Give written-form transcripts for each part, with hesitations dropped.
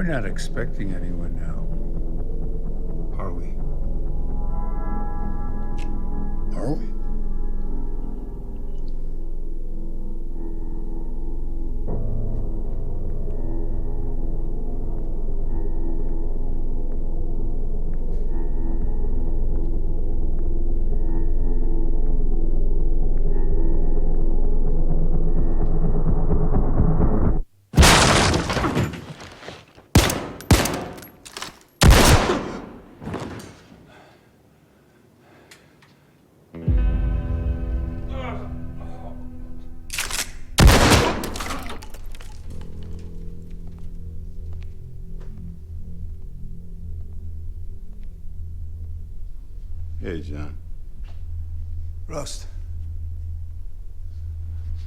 We're not expecting anyone now, are we? Are we? Hey, John. Rust.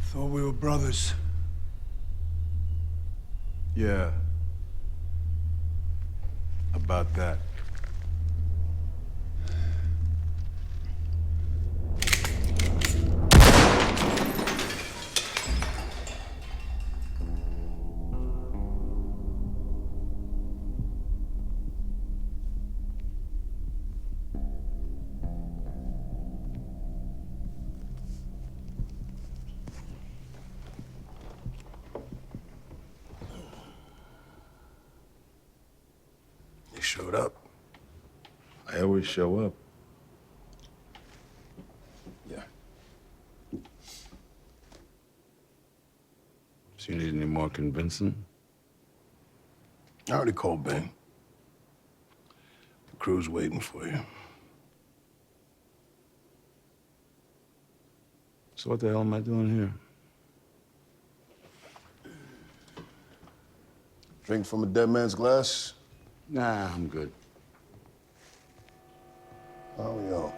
Thought we were brothers. Yeah. About that. You showed up. I always show up. Yeah. So you need any more convincing? I already called Ben. The crew's waiting for you. So what the hell am I doing here? Drink from a dead man's glass? Nah, I'm good. Oh, yo.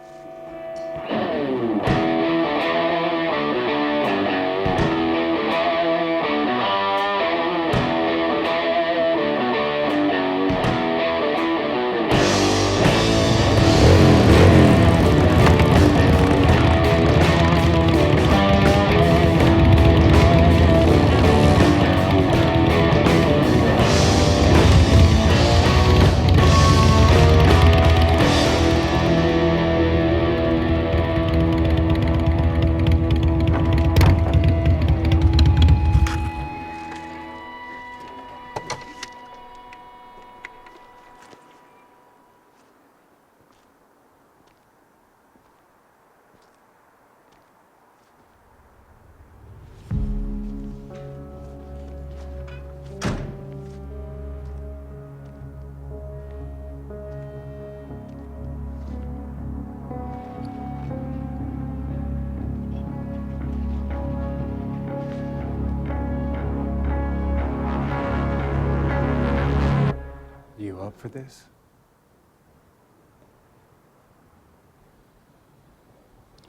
You up for this?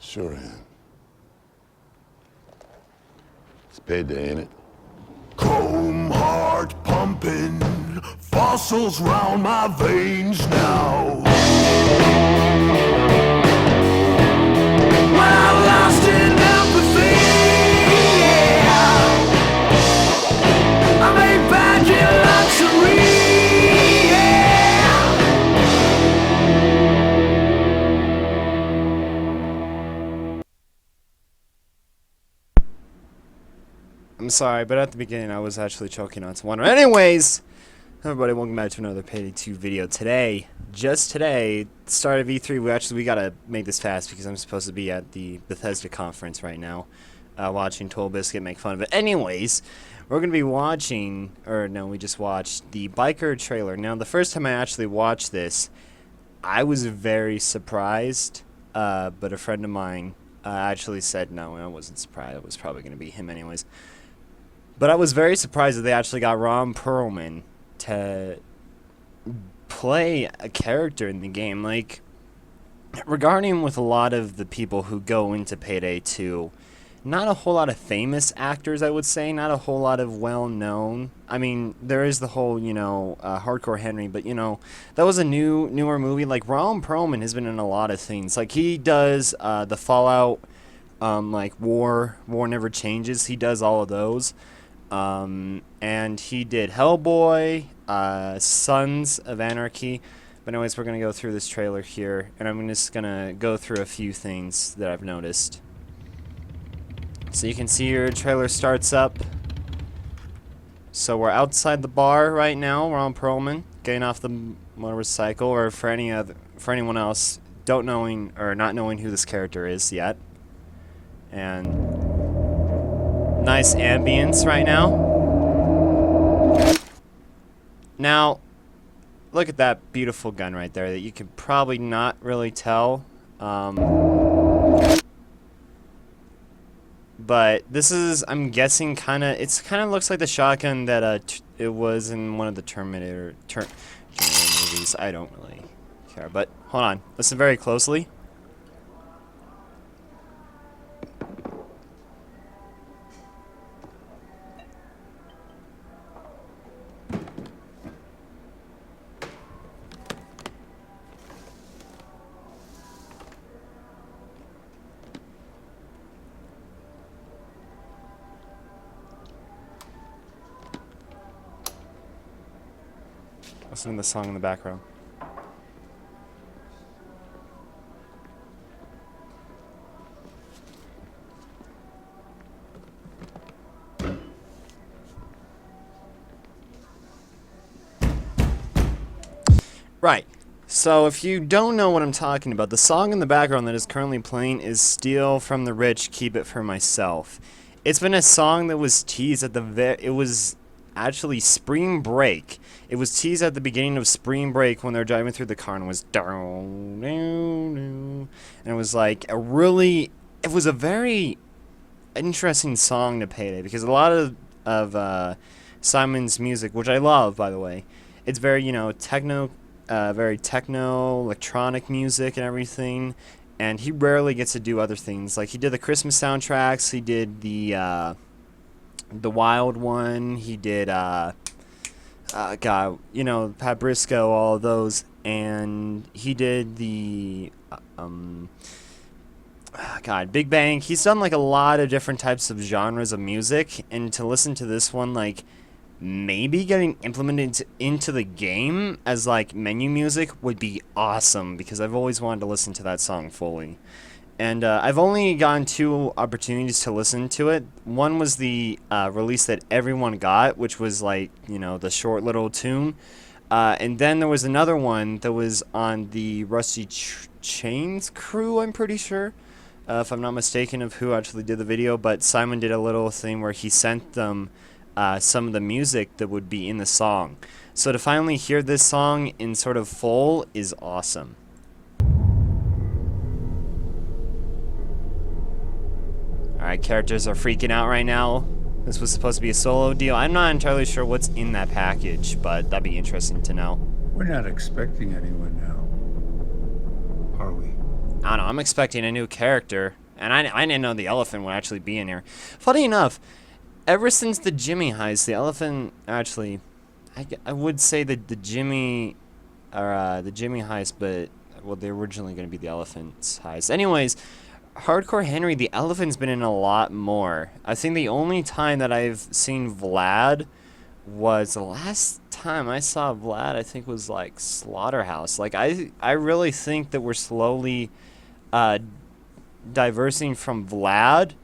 Sure am. It's payday, ain't it? Chrome heart pumping, fossils round my veins now. When I'm lost in empathy, yeah. I made back in luxury, I'm sorry, but at the beginning I was actually choking on some water. Anyways, everybody, welcome back to another Payday 2 video. Today, just today, start of E3, we gotta make this fast because I'm supposed to be at the Bethesda conference right now, watching Toll Biscuit make fun of it. Anyways, we're gonna be watching, or no, we just watched the Biker trailer. Now, the first time I actually watched this, I was very surprised, but a friend of mine actually said no, and I wasn't surprised. It was probably gonna be him anyways. But I was very surprised that they actually got Ron Perlman to play a character in the game. Like, regarding with a lot of the people who go into Payday 2, not a whole lot of famous actors, I would say. Not a whole lot of well-known. I mean, there is the whole, Hardcore Henry, but, that was a newer movie. Like, Ron Perlman has been in a lot of things. Like, he does the Fallout, like, War Never Changes. He does all of those. And he did Hellboy, Sons of Anarchy. But anyways, we're going to go through this trailer here, and I'm just going to go through a few things that I've noticed. So you can see your trailer starts up. So we're outside the bar right now, Ron Perlman, getting off the motorcycle, or for anyone else not knowing who this character is yet. And nice ambience right now. Now, look at that beautiful gun right there that you can probably not really tell. But this is, I'm guessing, kind of looks like the shotgun that it was in one of the Terminator movies. I don't really care, but hold on, listen very closely. Listen to the song in the background. Right. So if you don't know what I'm talking about, the song in the background that is currently playing is "Steal from the Rich, Keep It for Myself." It's been a song that was teased at it was actually Spring Break. It was teased at the beginning of Spring Break when they're driving through the car, and it was down, and it was like it was a very interesting song to Payday, because a lot of Simon's music, which I love, by the way, it's very techno, very techno electronic music and everything, and he rarely gets to do other things. Like he did the Christmas soundtracks, he did the Wild one, he did Pat Briscoe, all of those, and he did the Big Bang. He's done like a lot of different types of genres of music, and to listen to this one, like maybe getting implemented into the game as like menu music would be awesome, because I've always wanted to listen to that song fully. And I've only gotten 2 opportunities to listen to it. One was the release that everyone got, which was like, the short little tune. And then there was another one that was on the Rusty Chains crew, I'm pretty sure, if I'm not mistaken, of who actually did the video. But Simon did a little thing where he sent them some of the music that would be in the song. So to finally hear this song in sort of full is awesome. Alright, characters are freaking out right now. This was supposed to be a solo deal. I'm not entirely sure what's in that package, but that'd be interesting to know. We're not expecting anyone now, are we? I don't know, I'm expecting a new character, and I didn't know the elephant would actually be in here. Funny enough, ever since the Jimmy heist, the elephant actually, I would say that the Jimmy heist, but, well, they're originally going to be the elephant's heist. Anyways, Hardcore Henry, the elephant's been in a lot more. I think the only time that I've seen Vlad was the last time I saw Vlad, I think, was like Slaughterhouse. Like I really think that we're slowly diversing from Vlad,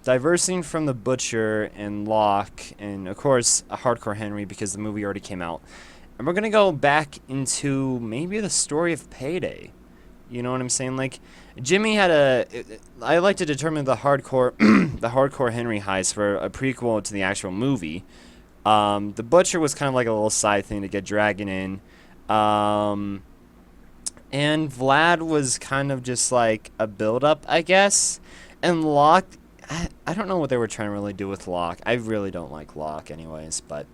diversing from the Butcher and Locke, and of course Hardcore Henry, because the movie already came out. And we're gonna go back into maybe the story of Payday. You know what I'm saying? Like, Jimmy had I like to determine the hardcore Henry heist for a prequel to the actual movie. The Butcher was kind of like a little side thing to get Dragon in. And Vlad was kind of just like a build-up, I guess. And Locke, I don't know what they were trying to really do with Locke. I really don't like Locke anyways, but...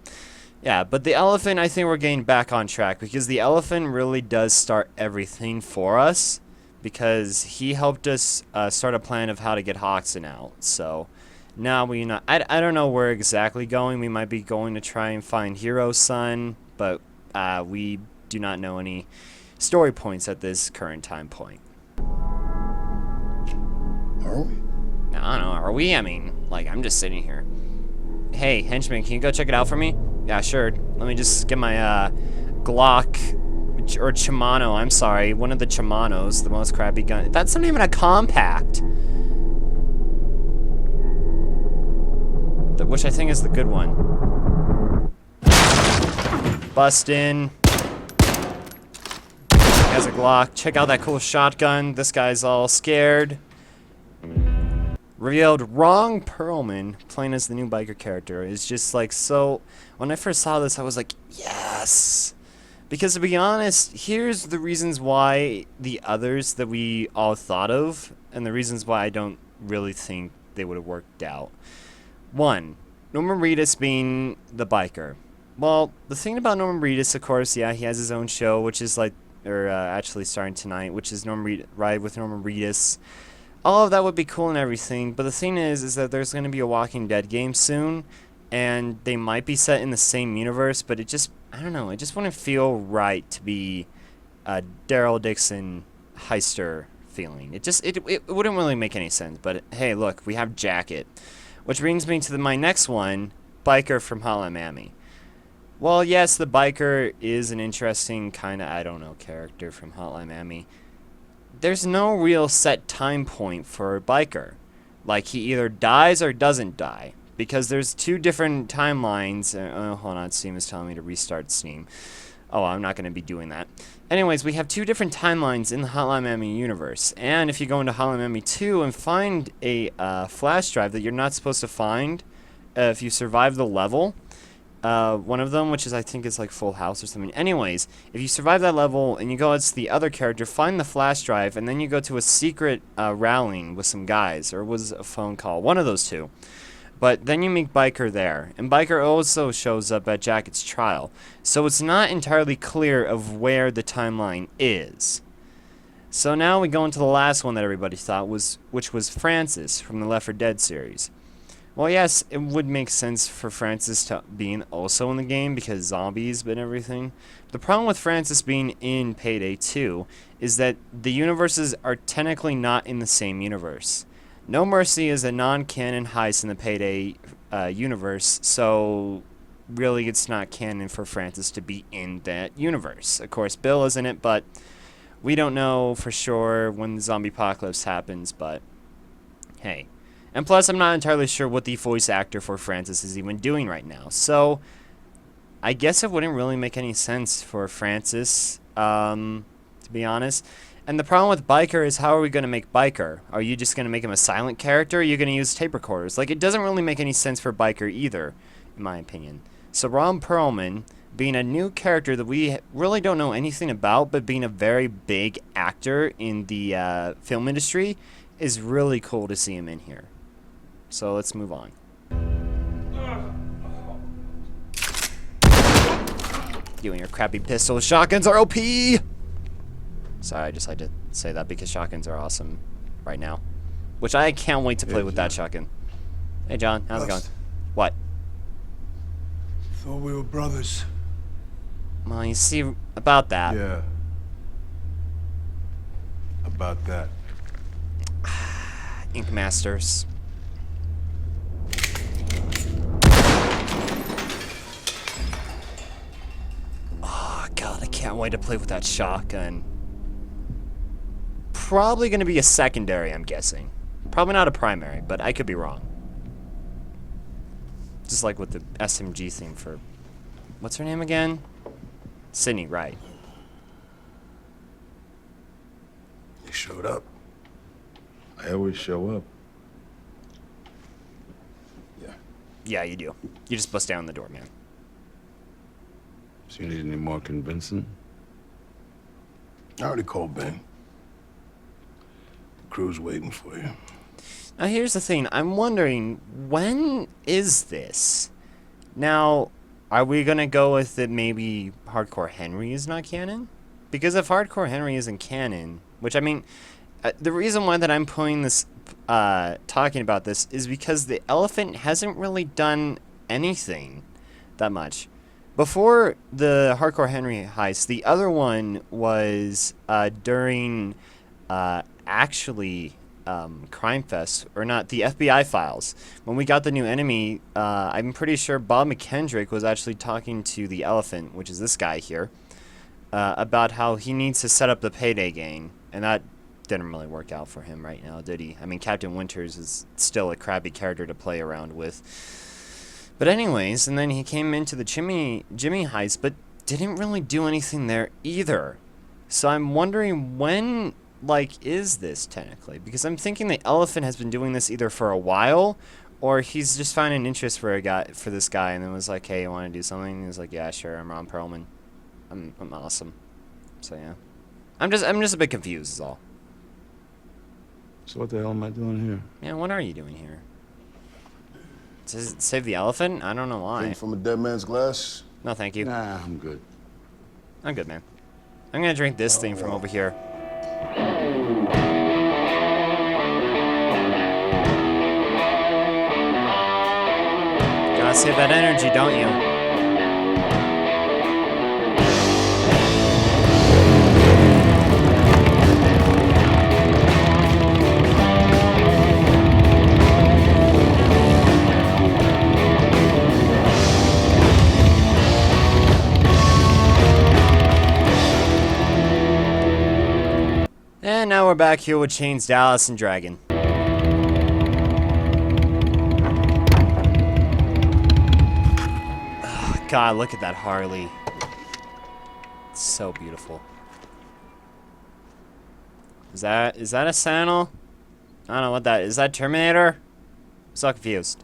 yeah, but the elephant, I think we're getting back on track, because the elephant really does start everything for us, because he helped us start a plan of how to get Hoxton out. So now I don't know where exactly going. We might be going to try and find Hero's son, but we do not know any story points at this current time point. Are we? I don't know, are we? I mean, like, I'm just sitting here. Hey, henchman, can you go check it out for me? Yeah, sure. Let me just get my Glock or Chimano. I'm sorry, one of the Chimanos, the most crappy gun. That's not even a compact. Which I think is the good one. Bust in. Has a Glock. Check out that cool shotgun. This guy's all scared. Revealed Ron Perlman playing as the new biker character is just like so. When I first saw this, I was like, yes. Because to be honest, here's the reasons why the others that we all thought of, and the reasons why I don't really think they would have worked out. 1. Norman Reedus being the biker. Well, the thing about Norman Reedus, of course, yeah, he has his own show, which is like, actually starting tonight, which is Ride with Norman Reedus. All of that would be cool and everything, but the thing is that there's going to be a Walking Dead game soon, and they might be set in the same universe, but it just, I don't know, it just wouldn't feel right to be a Daryl Dixon heister feeling. It wouldn't really make any sense, but hey, look, we have Jacket. Which brings me to my next one, Biker from Hotline Miami. Well, yes, the biker is an interesting kind of, I don't know, character from Hotline Miami. There's no real set time point for a biker. Like, he either dies or doesn't die. Because there's 2 different timelines. Hold on, Steam is telling me to restart Steam. Oh, I'm not going to be doing that. Anyways, we have 2 different timelines in the Hotline Miami universe. And if you go into Hotline Miami 2 and find a flash drive that you're not supposed to find, if you survive the level, one of them, which is I think is like Full House or something. Anyways, if you survive that level and you go as the other character, find the flash drive, and then you go to a secret rallying with some guys, or it was a phone call, one of those 2. But then you meet Biker there, and Biker also shows up at Jacket's trial. So it's not entirely clear of where the timeline is. So now we go into the last one that everybody thought was, which was Francis from the Left 4 Dead series. Well, yes, it would make sense for Francis to being also in the game because zombies and everything. The problem with Francis being in Payday 2 is that the universes are technically not in the same universe. No Mercy is a non-canon heist in the Payday universe, so really it's not canon for Francis to be in that universe. Of course, Bill is in it, but we don't know for sure when the zombie apocalypse happens, but hey. And plus, I'm not entirely sure what the voice actor for Francis is even doing right now, so I guess it wouldn't really make any sense for Francis, to be honest. And the problem with Biker is, how are we going to make Biker? Are you just going to make him a silent character, or are you going to use tape recorders? Like, it doesn't really make any sense for Biker either, in my opinion. So Ron Perlman, being a new character that we really don't know anything about, but being a very big actor in the film industry, is really cool to see him in here. So let's move on. You and your crappy pistols. Shotguns are OP! Sorry, I just like to say that because shotguns are awesome right now. Which I can't wait to play with that shotgun. Hey, John. How's it going? What? Thought we were brothers. Well, you see, about that. Yeah. About that. Ink Masters. Oh, God, I can't wait to play with that shotgun. Probably going to be a secondary, I'm guessing. Probably not a primary, but I could be wrong. Just like with the SMG theme for... What's her name again? Sydney, right. You showed up. I always show up. Yeah. Yeah, you do. You just bust down the door, man. So you need any more convincing? I already called Ben. The crew's waiting for you. Now, here's the thing. I'm wondering, when is this? Now, are we going to go with it maybe Hardcore Henry is not canon? Because if Hardcore Henry isn't canon, which, I mean, the reason why that I'm putting this, talking about this, is because the Elephant hasn't really done anything that much. Before the Hardcore Henry heist, the other one was during, actually, Crime Fest, or not, the FBI files. When we got the new enemy, I'm pretty sure Bob McKendrick was actually talking to the elephant, which is this guy here, about how he needs to set up the Payday gang, and that didn't really work out for him right now, did he? I mean, Captain Winters is still a crappy character to play around with. But anyways, and then he came into the Jimmy heist, but didn't really do anything there either. So I'm wondering when, like, is this technically? Because I'm thinking the elephant has been doing this either for a while, or he's just finding interest for this guy, and then was like, hey, you want to do something? And he was like, yeah, sure, I'm Ron Perlman. I'm awesome. So yeah. I'm just a bit confused is all. So what the hell am I doing here? Yeah, what are you doing here? Save the elephant? I don't know why. Drink from a dead man's glass? No, thank you. Nah, I'm good. I'm good, man. I'm gonna drink this thing from over here. Gotta save that energy, don't you? And now we're back here with Chains, Dallas, and Dragon. Oh, God, look at that Harley. It's so beautiful. Is that a Sandal? I don't know what that is. Is that Terminator? I'm so confused.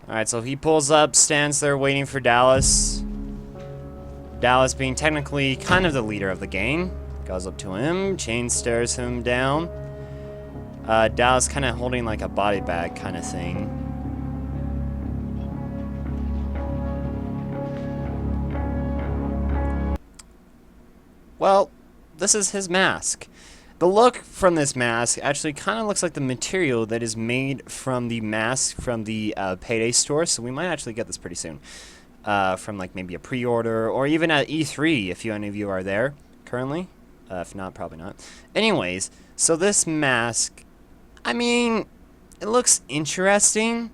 Alright, so he pulls up, stands there waiting for Dallas. Dallas being technically kind of the leader of the gang. Goes up to him, Chain stares him down. Dallas kind of holding like a body bag kind of thing. Well, this is his mask. The look from this mask actually kind of looks like the material that is made from the mask from the Payday store, so we might actually get this pretty soon. From like maybe a pre-order or even at E3 if any of you are there currently. If not, probably not. Anyways, so this mask, I mean, it looks interesting.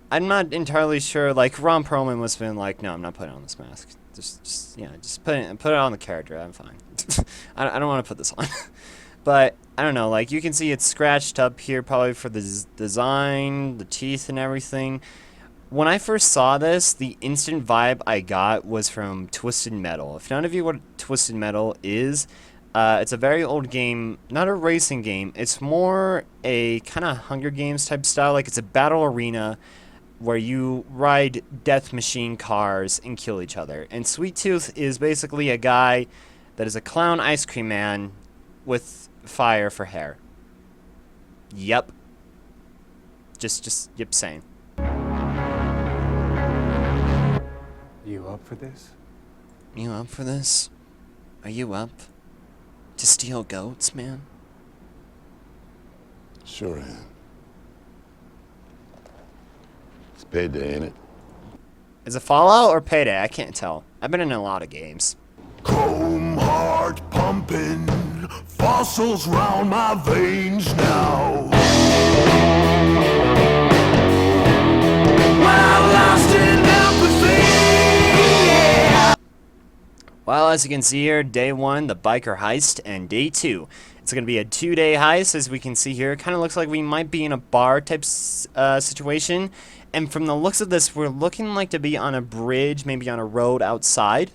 I'm not entirely sure. Like Ron Perlman must have been like, no, I'm not putting on this mask. Just put it on the character. I'm fine. I don't want to put this on. But I don't know. Like you can see it's scratched up here, probably for the design, the teeth, and everything. When I first saw this, the instant vibe I got was from Twisted Metal. If none of you know what Twisted Metal is, it's a very old game, not a racing game. It's more a kind of Hunger Games type style. Like it's a battle arena where you ride death machine cars and kill each other. And Sweet Tooth is basically a guy that is a clown ice cream man with fire for hair. Yep. Yep, saying. You up for this? You up for this? Are you up to steal goats, man? Sure am. It's Payday, ain't it? Is it Fallout or Payday? I can't tell. I've been in a lot of games. Chrome heart pumping, fossils round my veins now. Well, lost in empathy, yeah. Well, as you can see here, day 1, the biker heist, and day 2. It's going to be a 2-day heist, as we can see here. It kind of looks like we might be in a bar type situation. And from the looks of this, we're looking like to be on a bridge, maybe on a road outside.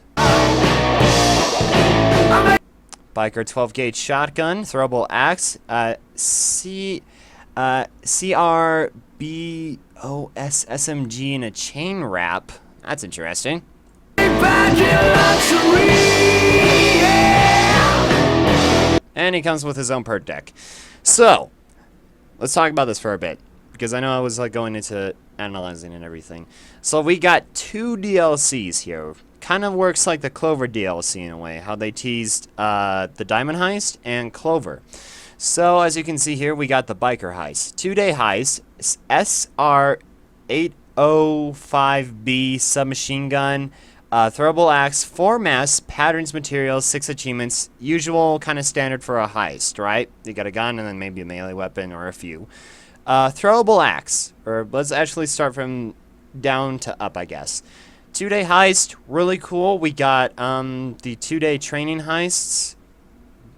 Biker 12-gauge shotgun, throwable axe, CRBOS SMG and a chain wrap. That's interesting. And he comes with his own perk deck. So, let's talk about this for a bit, because I know I was like going into analyzing and everything. So we got 2 DLCs here. Kind of works like the Clover DLC in a way, how they teased the Diamond Heist and Clover. So as you can see here, we got the biker heist. 2-day heist, SR805B submachine gun, Throwable axe, 4 masks, patterns, materials, 6 achievements. Usual kind of standard for a heist, right? You got a gun and then maybe a melee weapon or a few. Throwable axe, or let's actually start from down to up, I guess. 2-day heist, really cool. We got the 2-day training heists.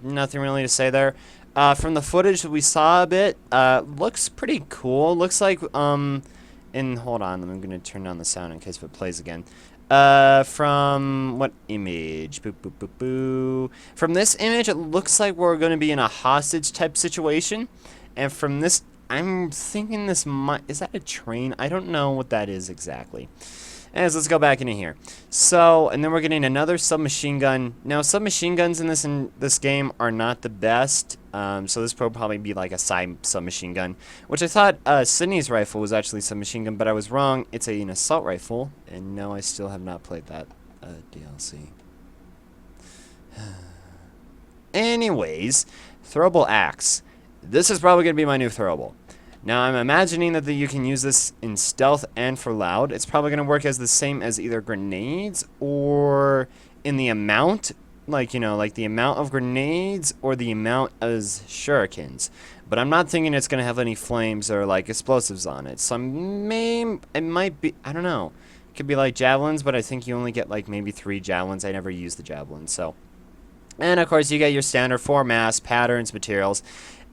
Nothing really to say there. From the footage that we saw a bit, looks pretty cool. Looks like, hold on, I'm going to turn down the sound in case it plays again. From what image? Boo, boo, boo, boo. From this image, it looks like we're going to be in a hostage type situation. And from this, I'm thinking this might, is that a train? I don't know what that is exactly. Anyways, let's go back into here. So, and then we're getting another submachine gun. Now, submachine guns in this game are not the best. So this will probably be like a side submachine gun, which I thought Sydney's rifle was actually submachine gun, but I was wrong. It's an assault rifle, and no, I still have not played that DLC. Anyways, throwable axe. This is probably going to be my new throwable. Now, I'm imagining that you can use this in stealth and for loud. It's probably going to work as the same as either grenades or in the amount, like, you know, like the amount of grenades or the amount as shurikens. But I'm not thinking it's going to have any flames or, like, explosives on it. So it might be, I don't know. It could be like javelins, but I think you only get, like, maybe 3 javelins. I never use the javelins, so. And, of course, you get your standard 4 masks, patterns, materials.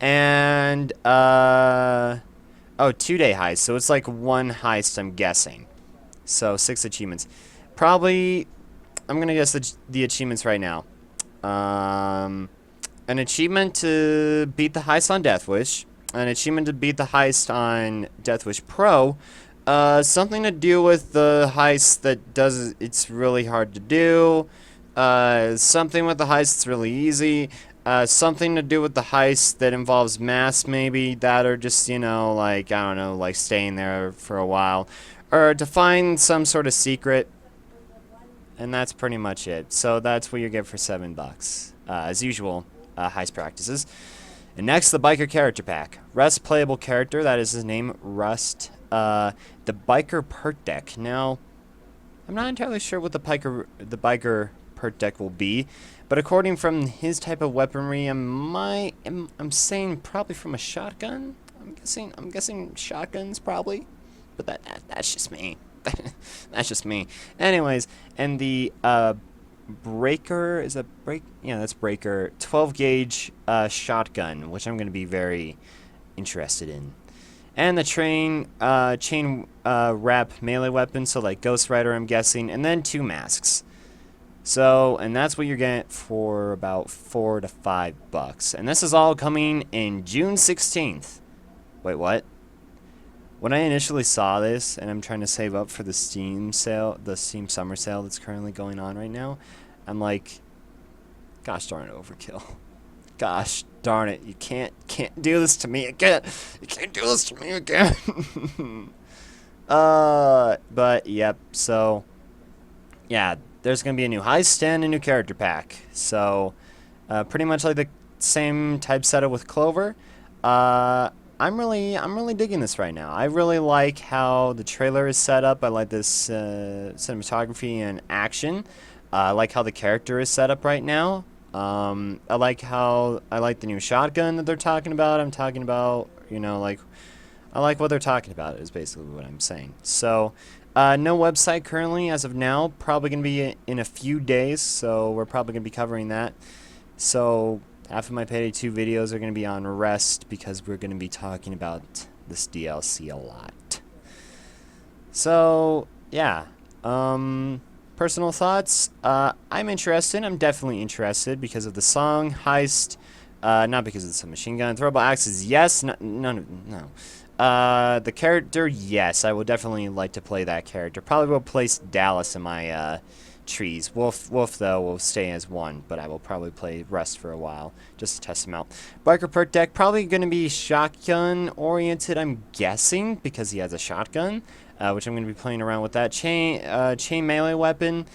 And, 2-day heist. So it's like 1 heist, I'm guessing. So 6 achievements. Probably, I'm going to guess the achievements right now. An achievement to beat the heist on Death Wish. An achievement to beat the heist on Death Wish Pro. Something to do with the heist that it's really hard to do. Something with the heist that's really easy. Something to do with the heist that involves masks, maybe, that are just, you know, like, I don't know, like staying there for a while. Or to find some sort of secret. And that's pretty much it. So that's what you get for $7. As usual, heist practices. And next, the biker character pack. Rust playable character, that is his name, Rust. The biker perk deck. Now, I'm not entirely sure what the biker perk deck will be. But according from his type of weaponry, I'm saying probably from a shotgun. I'm guessing shotguns probably, but that's just me. That's just me. Anyways, and the breaker is a break. Yeah, that's breaker. 12 gauge shotgun, which I'm going to be very interested in. And the chain wrap melee weapon, so like Ghost Rider, I'm guessing, and then 2 masks. So, and that's what you're getting for about $4 to $5. And this is all coming in June 16th. Wait, what? When I initially saw this, and I'm trying to save up for the Steam sale, the Steam summer sale that's currently going on right now, I'm like, gosh darn it, overkill. Gosh darn it, you can't do this to me again. You can't do this to me again. But, yep, so, yeah. There's going to be a new heist and a new character pack. So, pretty much like the same type setup with Clover. I'm really digging this right now. I really like how the trailer is set up. I like this cinematography and action. I like how the character is set up right now. I like the new shotgun that they're talking about. I'm talking about, you know, like, I like what they're talking about is basically what I'm saying. So, no website currently as of now. Probably going to be in a few days, so we're probably going to be covering that. So half of my Payday 2 videos are going to be on rest because we're going to be talking about this DLC a lot. So, yeah. Personal thoughts. I'm interested. I'm definitely interested because of the song, heist. Not because of the submachine gun. Throwable axes, yes. No. The character, yes, I will definitely like to play that character. Probably will place Dallas in my trees. Wolf, though, will stay as one, but I will probably play Rust for a while, just to test him out. Biker perk deck, probably going to be shotgun-oriented, I'm guessing, because he has a shotgun, which I'm going to be playing around with that. Chain melee weapon,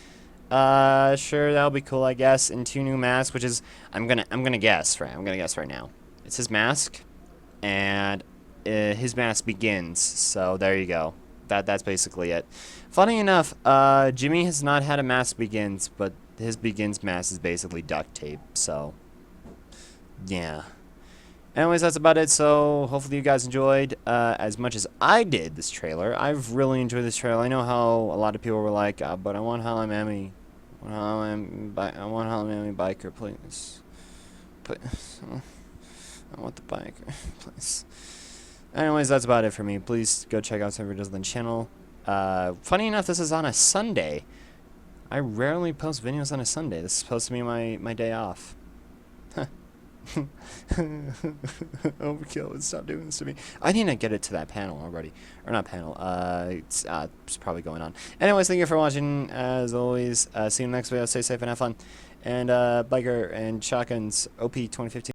sure, that'll be cool, I guess, and 2 new masks, which is, I'm gonna guess right now. It's his mask, and his mask begins, so there you go. that's basically it. Funny enough, Jimmy has not had a mask begins, but his begins mask is basically duct tape. So, yeah. Anyways, that's about it. So hopefully you guys enjoyed as much as I did this trailer. I've really enjoyed this trailer. I know how a lot of people were like, but I want Hollow Mammy. I want Hollow Mammy biker, please. Please. I want the biker, please. Anyways, that's about it for me. Please go check out some videos on the channel. Funny enough, this is on a Sunday. I rarely post videos on a Sunday. This is supposed to be my day off. Overkill, stop doing this to me. I need to get it to that panel already. Or not panel, it's probably going on. Anyways, thank you for watching, as always. See you in the next video. Stay safe and have fun. And, biker and shotguns, OP 2015.